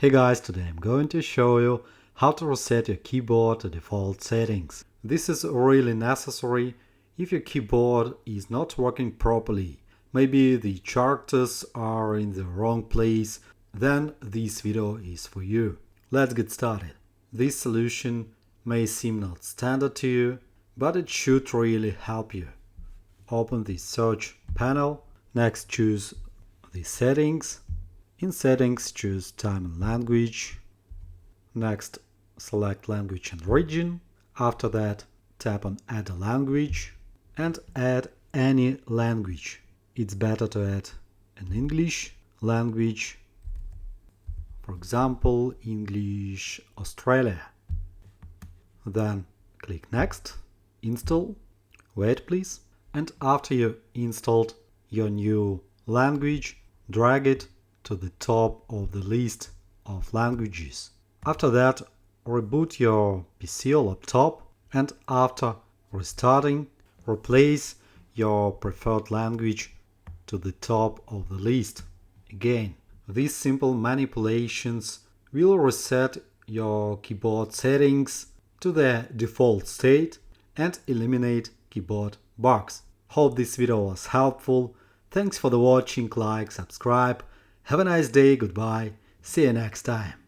Hey guys, today I'm going to show you how to reset your keyboard to default settings. This is really necessary if your keyboard is not working properly. Maybe the characters are in the wrong place, then this video is for you. Let's get started. This solution may seem not standard to you, but it should really help you. Open the search panel. Next, choose the settings. In settings, choose time and language. Next, select language and region. After that, tap on add a language and add any language. It's better to add an English language. For example, English Australia. Then click next, install, wait please, and after you installed your new language, drag it to the top of the list of languages. After that, reboot your PC or laptop, and after restarting, replace your preferred language to the top of the list. Again, these simple manipulations will reset your keyboard settings to their default state and eliminate keyboard bugs. Hope this video was helpful. Thanks for the watching, like, subscribe. Have a nice day, goodbye, see you next time.